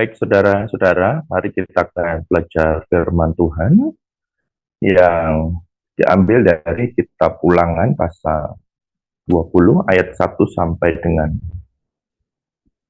Baik, saudara-saudara, mari kita akan belajar firman Tuhan yang diambil dari kitab Ulangan pasal 20 ayat 1 sampai dengan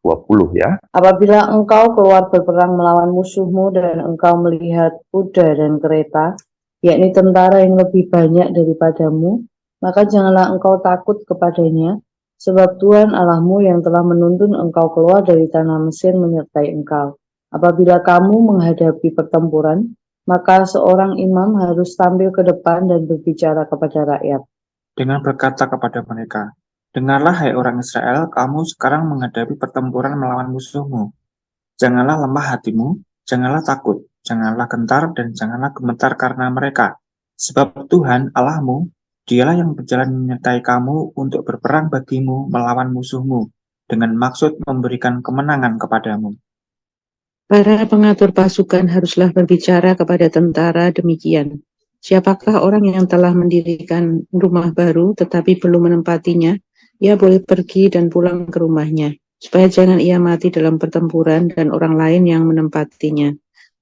20 ya. Apabila engkau keluar berperang melawan musuhmu dan engkau melihat kuda dan kereta, yakni tentara yang lebih banyak daripadamu, maka janganlah engkau takut kepadanya, sebab Tuhan Allahmu yang telah menuntun engkau keluar dari tanah Mesir menyertai engkau. Apabila kamu menghadapi pertempuran, maka seorang imam harus tampil ke depan dan berbicara kepada rakyat. Dengan berkata kepada mereka, dengarlah hai orang Israel, kamu sekarang menghadapi pertempuran melawan musuhmu. Janganlah lemah hatimu, janganlah takut, janganlah gentar, dan janganlah gemetar karena mereka. Sebab Tuhan Allahmu, Dialah yang berjalan menyertai kamu untuk berperang bagimu melawan musuhmu, dengan maksud memberikan kemenangan kepadamu. Para pengatur pasukan haruslah berbicara kepada tentara demikian. Siapakah orang yang telah mendirikan rumah baru tetapi belum menempatinya, ia boleh pergi dan pulang ke rumahnya, supaya jangan ia mati dalam pertempuran dan orang lain yang menempatinya.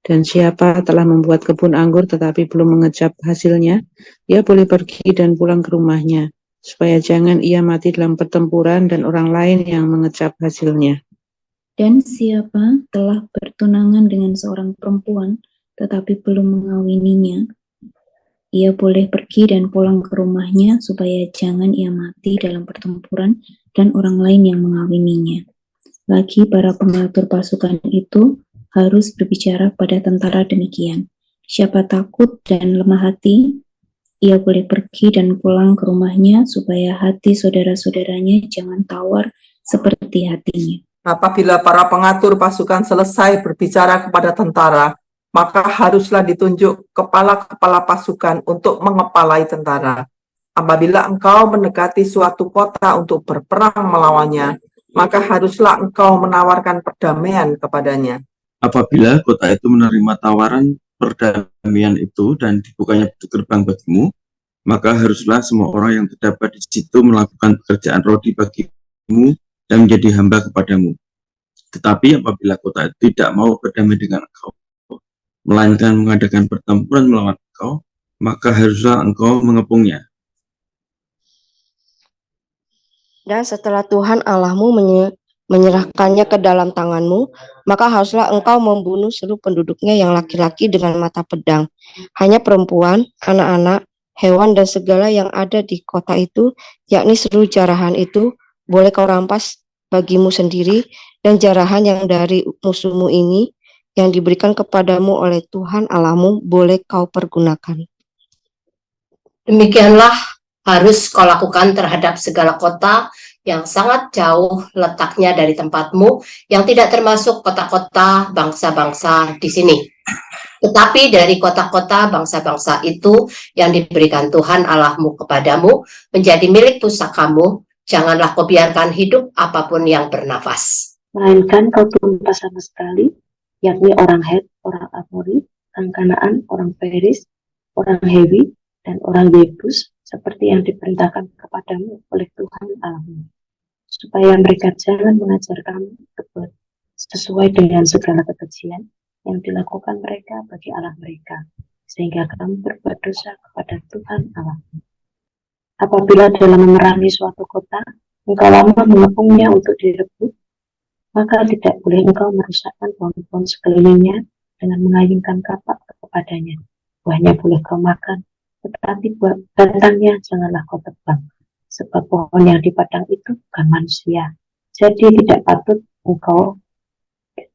Dan siapa telah membuat kebun anggur tetapi belum mengecap hasilnya, ia boleh pergi dan pulang ke rumahnya, supaya jangan ia mati dalam pertempuran dan orang lain yang mengecap hasilnya. Dan siapa telah bertunangan dengan seorang perempuan tetapi belum mengawininya, ia boleh pergi dan pulang ke rumahnya supaya jangan ia mati dalam pertempuran dan orang lain yang mengawininya. Lagi para pengatur pasukan itu harus berbicara pada tentara demikian. Siapa takut dan lemah hati, ia boleh pergi dan pulang ke rumahnya supaya hati saudara-saudaranya jangan tawar seperti hatinya. Apabila para pengatur pasukan selesai berbicara kepada tentara, maka haruslah ditunjuk kepala-kepala pasukan untuk mengepalai tentara. Apabila engkau mendekati suatu kota untuk berperang melawannya, maka haruslah engkau menawarkan perdamaian kepadanya. Apabila kota itu menerima tawaran perdamaian itu dan dibukanya pintu gerbang bagimu, maka haruslah semua orang yang terdapat di situ melakukan pekerjaan rodi bagimu dan menjadi hamba kepadamu. Tetapi apabila kota itu tidak mau berdamai dengan engkau, melainkan mengadakan pertempuran melawan engkau, maka haruslah engkau mengepungnya. Dan setelah Tuhan Allahmu menyerahkannya ke dalam tanganmu, maka haruslah engkau membunuh seluruh penduduknya yang laki-laki dengan mata pedang. Hanya perempuan, anak-anak, hewan, dan segala yang ada di kota itu, yakni seluruh jarahan itu, boleh kau rampas bagimu sendiri, dan jarahan yang dari musuhmu ini, yang diberikan kepadamu oleh Tuhan Allahmu, boleh kau pergunakan. Demikianlah harus kau lakukan terhadap segala kota yang sangat jauh letaknya dari tempatmu, yang tidak termasuk kota-kota bangsa-bangsa di sini. Tetapi dari kota-kota bangsa-bangsa itu yang diberikan Tuhan Allahmu kepadamu, menjadi milik pusakamu, janganlah kau biarkan hidup apapun yang bernafas. Melainkan kau tumpas sama sekali, yakni orang Het, orang Amori, orang Kanaan, orang Peris, orang Hewi, dan orang Yebus, seperti yang diperintahkan kepadamu oleh Tuhan Allahmu, supaya mereka jangan mengajar kamu berbuat sesuai dengan segala kekejian yang dilakukan mereka bagi Allah mereka, sehingga kamu berbuat dosa kepada Tuhan Allahmu. Apabila dalam memerangi suatu kota, engkau lama mengepungnya untuk direbut, maka tidak boleh engkau merusakkan pohon-pohon sekelilingnya dengan mengayunkan kapak kepadanya. Buahnya boleh kau makan, tetapi buah batangnya janganlah kau tebang, sebab pohon yang di padang itu bukan manusia. Jadi tidak patut engkau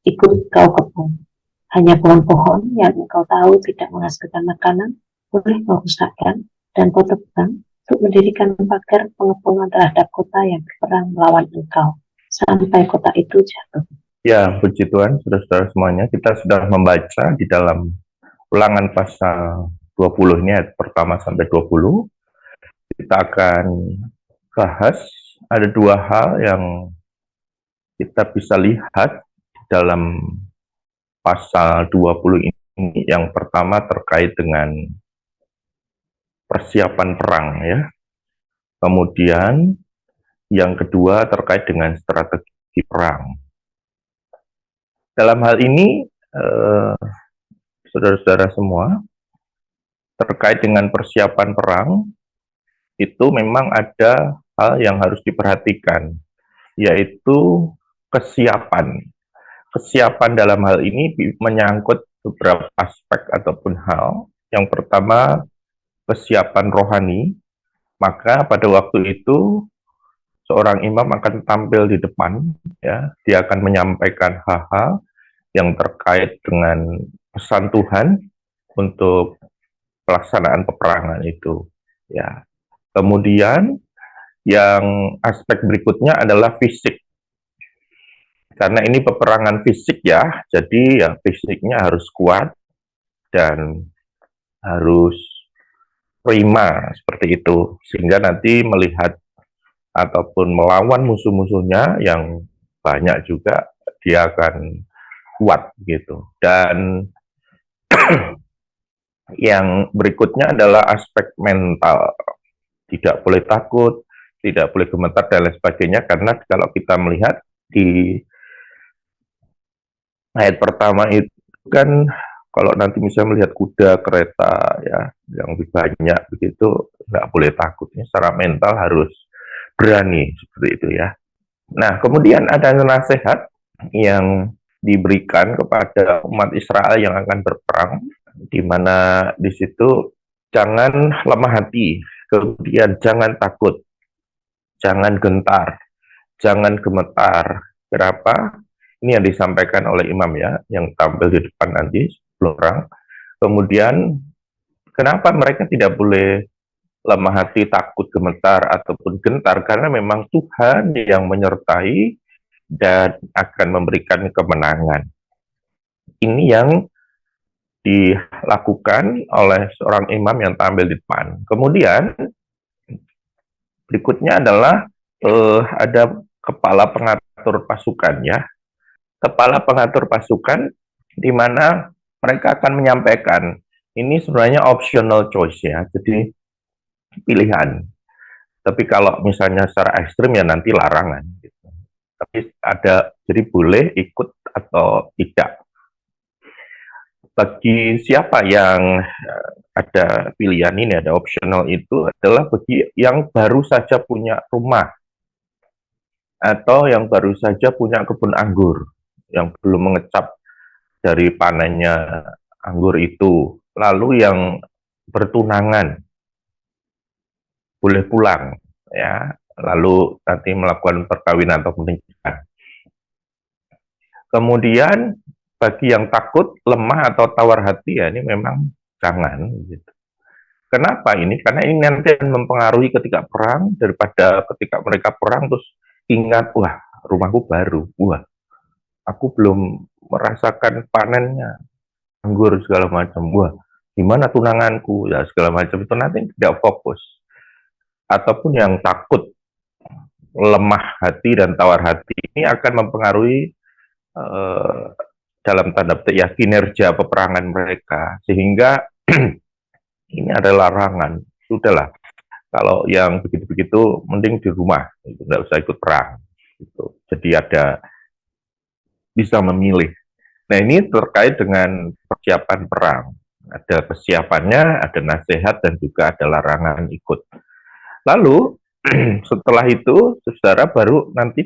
ikut kau kebun. Hanya pohon-pohon yang engkau tahu tidak menghasilkan makanan, boleh kau usahkan dan kau tebang untuk mendirikan pagar pengepungan terhadap kota yang berperang melawan engkau, sampai kota itu jatuh. Ya, puji Tuhan, saudara-saudara semuanya, kita sudah membaca di dalam Ulangan pasal 20 ini ayat pertama sampai 20. Kita akan bahas ada dua hal yang kita bisa lihat dalam pasal 20 ini. Yang pertama terkait dengan persiapan perang, ya. Kemudian yang kedua terkait dengan strategi perang. Dalam hal ini, saudara-saudara semua, terkait dengan persiapan perang, itu memang ada hal yang harus diperhatikan, yaitu kesiapan. Kesiapan dalam hal ini menyangkut beberapa aspek ataupun hal. Yang pertama, kesiapan rohani. Maka pada waktu itu seorang imam akan tampil di depan, ya, dia akan menyampaikan hal-hal yang terkait dengan pesan Tuhan untuk pelaksanaan peperangan itu, ya. Kemudian yang aspek berikutnya adalah fisik. Karena ini peperangan fisik, ya, jadi ya fisiknya harus kuat dan harus prima seperti itu, sehingga nanti melihat ataupun melawan musuh-musuhnya yang banyak juga, dia akan kuat gitu. Dan yang berikutnya adalah aspek mental, tidak boleh takut, tidak boleh gemetar dan lain sebagainya, karena kalau kita melihat di ayat pertama itu kan, kalau nanti misalnya melihat kuda, kereta, ya, yang lebih banyak begitu, nggak boleh takutnya. Secara mental harus berani seperti itu, ya. Nah, kemudian ada nasihat yang diberikan kepada umat Israel yang akan berperang, di mana di situ jangan lemah hati, kemudian jangan takut, jangan gentar, jangan gemetar. Kenapa? Ini yang disampaikan oleh imam, ya, yang tampil di depan nanti sebelum perang. Kemudian kenapa mereka tidak boleh lemah hati, takut, gemetar, ataupun gentar? Karena memang Tuhan yang menyertai dan akan memberikan kemenangan. Ini yang dilakukan oleh seorang imam yang tampil di depan. Kemudian berikutnya adalah ada kepala pengatur pasukan, ya. Kepala pengatur pasukan, di mana mereka akan menyampaikan, ini sebenarnya optional choice, ya, jadi pilihan. Tapi kalau misalnya secara ekstrim, ya nanti larangan. Gitu. Tapi ada, jadi boleh ikut atau tidak. Bagi siapa yang ada pilihan ini, ada optional itu adalah bagi yang baru saja punya rumah, atau yang baru saja punya kebun anggur, yang belum mengecap dari panennya anggur itu, lalu yang bertunangan boleh pulang, ya, lalu nanti melakukan perkawinan atau pernikahan. Kemudian bagi yang takut, lemah atau tawar hati, ya, ini memang jangan gitu. Kenapa ini? Karena ini nanti akan mempengaruhi ketika perang, daripada ketika mereka perang terus ingat, wah, rumahku baru, wah, aku belum merasakan panennya anggur segala macam, wah, gimana tunanganku, ya, segala macam, itu nanti tidak fokus. Ataupun yang takut, lemah hati dan tawar hati, ini akan mempengaruhi dalam tanda petik, ya, kinerja peperangan mereka, sehingga ini adalah larangan. Sudahlah, kalau yang begitu-begitu mending di rumah, nggak usah ikut perang gitu. Jadi ada bisa memilih. Nah, ini terkait dengan persiapan perang. Ada kesiapannya, ada nasihat, dan juga ada larangan ikut. Lalu, setelah itu, saudara, baru nanti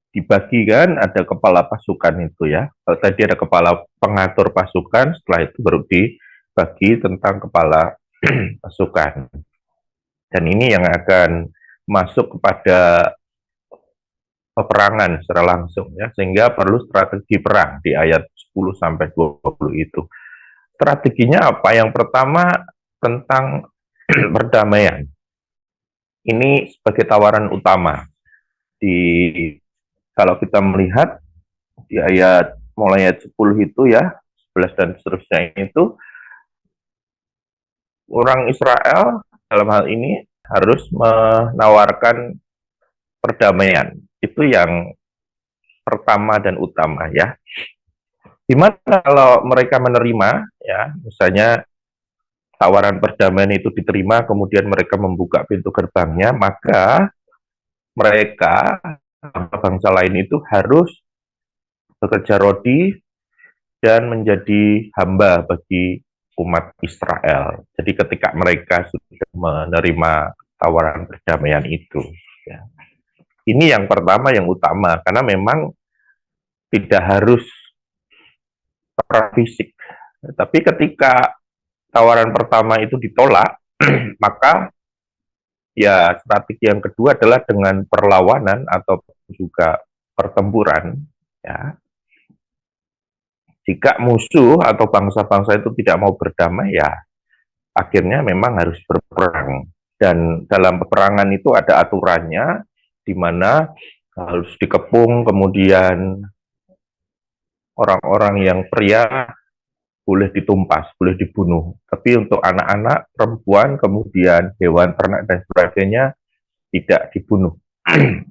dibagikan, ada kepala pasukan itu, ya. Kalau tadi ada kepala pengatur pasukan, setelah itu baru dibagi tentang kepala pasukan. Dan ini yang akan masuk kepada peperangan secara langsung, ya, sehingga perlu strategi perang di ayat 10 sampai 20 itu. Strateginya apa? Yang pertama tentang perdamaian. Ini sebagai tawaran utama. Kalau kita melihat di ayat mulai ayat 10 itu ya, 11 dan seterusnya itu, orang Israel dalam hal ini harus menawarkan perdamaian. Itu yang pertama dan utama ya. Gimana kalau mereka menerima ya, misalnya tawaran perdamaian itu diterima, kemudian mereka membuka pintu gerbangnya, maka mereka bangsa lain itu harus bekerja rodi dan menjadi hamba bagi umat Israel. Jadi ketika mereka sudah menerima tawaran perdamaian itu, ya. Ini yang pertama, yang utama, karena memang tidak harus perang fisik. Tapi ketika tawaran pertama itu ditolak, maka ya strategi yang kedua adalah dengan perlawanan atau juga pertempuran. Ya. Jika musuh atau bangsa-bangsa itu tidak mau berdamai, ya akhirnya memang harus berperang. Dan dalam peperangan itu ada aturannya, di mana harus dikepung, kemudian orang-orang yang pria boleh ditumpas, boleh dibunuh. Tapi untuk anak-anak, perempuan, kemudian hewan ternak dan sebagainya tidak dibunuh.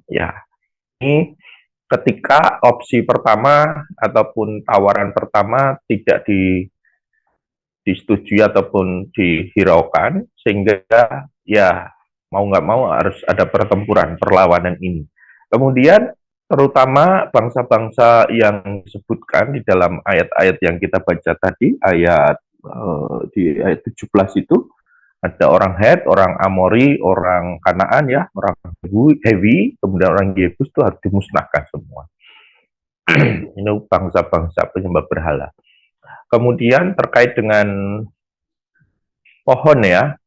Ya, ini ketika opsi pertama ataupun tawaran pertama tidak disetujui ataupun dihiraukan, sehingga ya mau nggak mau harus ada pertempuran, perlawanan ini. Kemudian terutama bangsa-bangsa yang disebutkan di dalam ayat-ayat yang kita baca tadi, di ayat 17 itu, ada orang Het, orang Amori, orang Kanaan ya, orang Hewi, kemudian orang Yebus itu harus dimusnahkan semua. Ini bangsa-bangsa penyembah berhala. Kemudian terkait dengan pohon ya,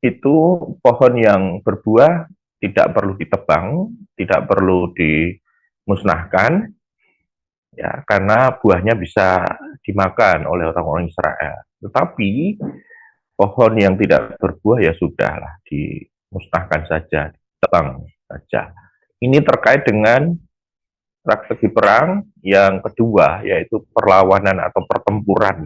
itu pohon yang berbuah tidak perlu ditebang, tidak perlu dimusnahkan, ya, karena buahnya bisa dimakan oleh orang-orang Israel. Tetapi pohon yang tidak berbuah ya sudahlah, dimusnahkan saja, ditebang saja. Ini terkait dengan strategi perang yang kedua, yaitu perlawanan atau pertempuran.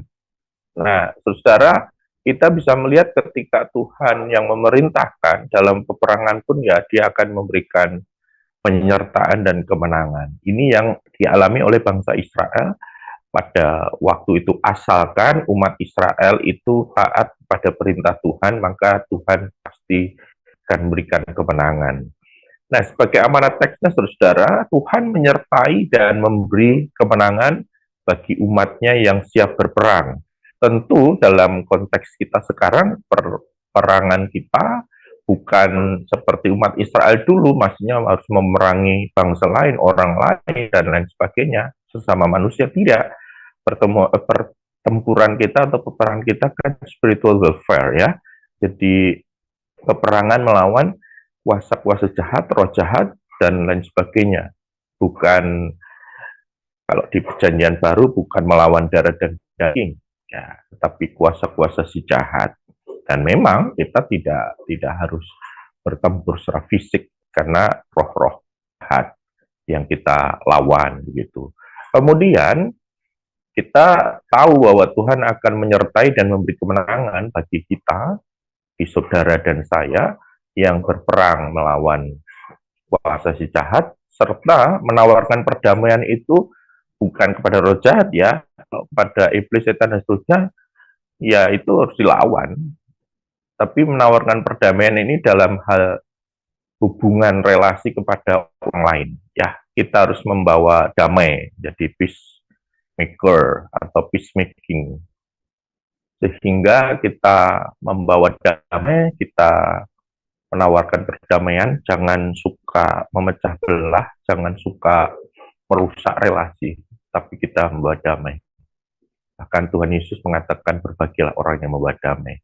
Nah, saudara, kita bisa melihat ketika Tuhan yang memerintahkan dalam peperangan pun ya dia akan memberikan penyertaan dan kemenangan. Ini yang dialami oleh bangsa Israel pada waktu itu, asalkan umat Israel itu taat pada perintah Tuhan, maka Tuhan pasti akan memberikan kemenangan. Nah, sebagai amanat teksnya, saudara, Tuhan menyertai dan memberi kemenangan bagi umatnya yang siap berperang. Tentu dalam konteks kita sekarang, peperangan kita bukan seperti umat Israel dulu, maksudnya harus memerangi bangsa lain, orang lain, dan lain sebagainya, sesama manusia, tidak. Pertempuran kita atau peperangan kita kan spiritual warfare ya. Jadi peperangan melawan kuasa-kuasa jahat, roh jahat, dan lain sebagainya. Bukan, kalau di perjanjian baru, bukan melawan darah dan daging, ya, tetapi kuasa-kuasa si jahat. Dan memang kita tidak harus bertempur secara fisik, karena roh-roh jahat yang kita lawan, begitu. Kemudian kita tahu bahwa Tuhan akan menyertai dan memberi kemenangan bagi kita, di saudara dan saya, yang berperang melawan kuasa si jahat, serta menawarkan perdamaian itu bukan kepada roh jahat ya, pada iblis, setan, dan seterusnya, ya itu harus dilawan. Tapi menawarkan perdamaian ini dalam hal hubungan relasi kepada orang lain. Ya, kita harus membawa damai, jadi peacemaker atau peacemaking. Sehingga kita membawa damai, kita menawarkan perdamaian, jangan suka memecah belah, jangan suka merusak relasi, tapi kita membawa damai. Bahkan Tuhan Yesus mengatakan berbahagialah orang yang membawa damai.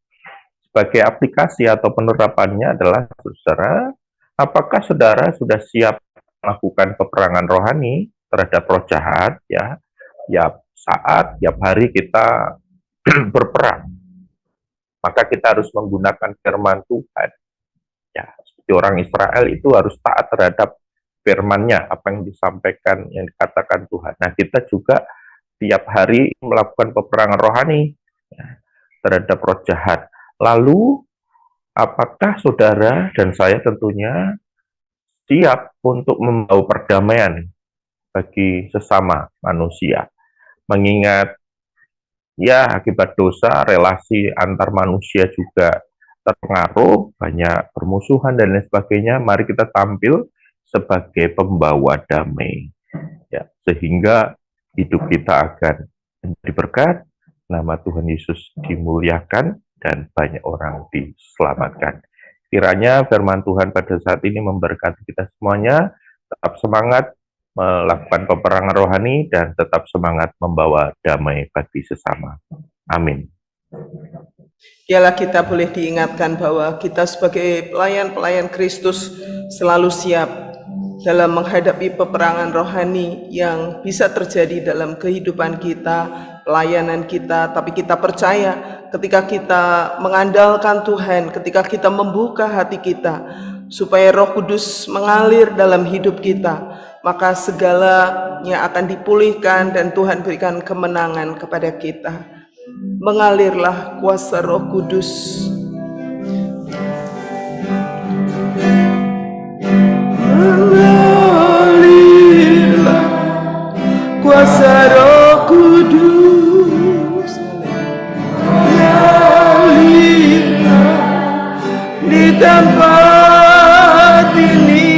Sebagai aplikasi atau penerapannya adalah, saudara, apakah saudara sudah siap melakukan peperangan rohani terhadap roh jahat ya? Tiap saat, tiap hari kita berperang, maka kita harus menggunakan firman Tuhan. Ya, seperti orang Israel itu harus taat terhadap firman-Nya, apa yang disampaikan, yang dikatakan Tuhan. Nah, kita juga tiap hari melakukan peperangan rohani ya, terhadap roh jahat. Lalu, apakah saudara dan saya tentunya siap untuk membawa perdamaian bagi sesama manusia? Mengingat, ya, akibat dosa, relasi antar manusia juga terpengaruh, banyak permusuhan dan lain sebagainya. Mari kita tampil sebagai pembawa damai, ya, sehingga hidup kita akan menjadi berkat, nama Tuhan Yesus dimuliakan, dan banyak orang diselamatkan. Kiranya firman Tuhan pada saat ini memberkati kita semuanya, tetap semangat melakukan peperangan rohani, dan tetap semangat membawa damai bagi sesama. Amin. Ialah kita boleh diingatkan bahwa kita sebagai pelayan-pelayan Kristus selalu siap dalam menghadapi peperangan rohani yang bisa terjadi dalam kehidupan kita, pelayanan kita. Tapi kita percaya ketika kita mengandalkan Tuhan, ketika kita membuka hati kita supaya Roh Kudus mengalir dalam hidup kita, maka segalanya akan dipulihkan dan Tuhan berikan kemenangan kepada kita. Mengalirlah kuasa Roh Kudus. Mengalirlah kuasa Roh Kudus. Mengalirlah di tempat ini.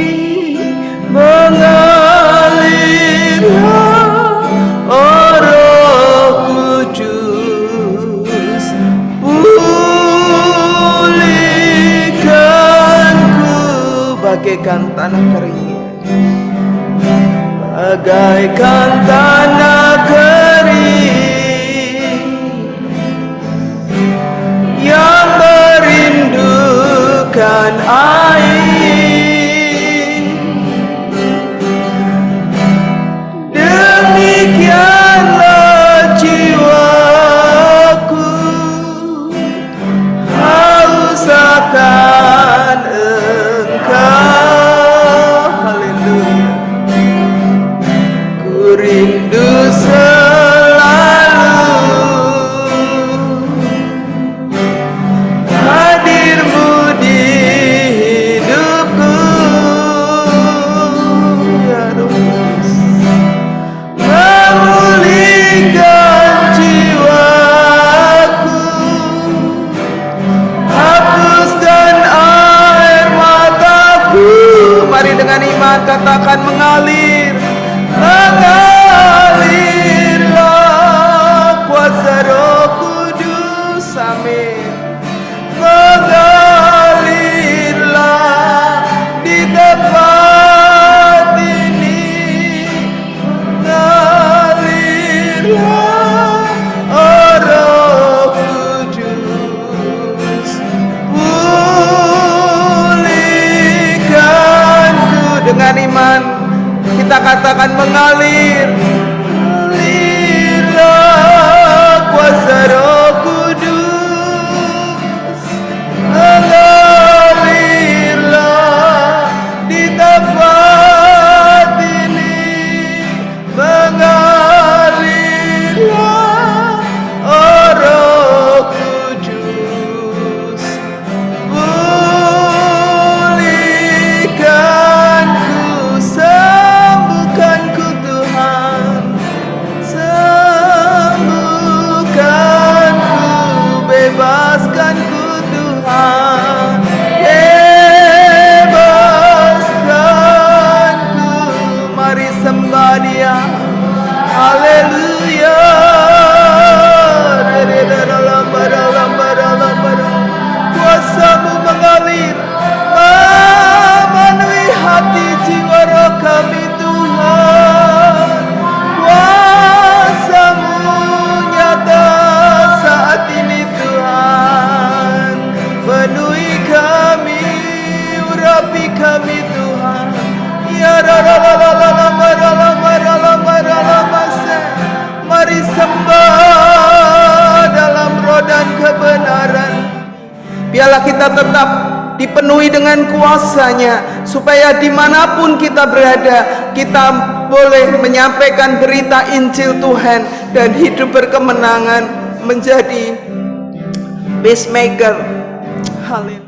Mengalirlah Roh Kudus, pulihkanku bagaikan tanah kering, bagaikan tanah kering yang merindukan air. Demikianlah jiwaku haus akan Engkau. Haleluya. Ku rindu selalu hadir-Mu di hidupku, ya Rabbus. Memulihkan jiwaku, hapuskan air mataku. Mari dengan iman katakan mengalir. Mengalirlah kuasa Roh Kudus. Amin. Mengalirlah di tempat ini. Mengalirlah Roh Kudus, pulihkanku. Dengan iman kita katakan mengalir. Mengalirlah kuasa Roh Kudus. Mengalirlah di tempat ini. Mengalirlah Roh Kudus, pulihkanku, sembuhkanku Tuhan, sembuhkanku, bebaskanku Tuhan, bebaskanku. Mari sembah Dia. Haleluya. Kuasa-Mu mengalir memenuhi hati jiwa roh kami Tuhan. Kuasa-Mu nyata saat ini Tuhan, penuhi Biarlah kita tetap dipenuhi dengan kuasa-Nya, supaya dimanapun kita berada, kita boleh menyampaikan berita Injil Tuhan dan hidup berkemenangan menjadi peacemaker. Haleluya.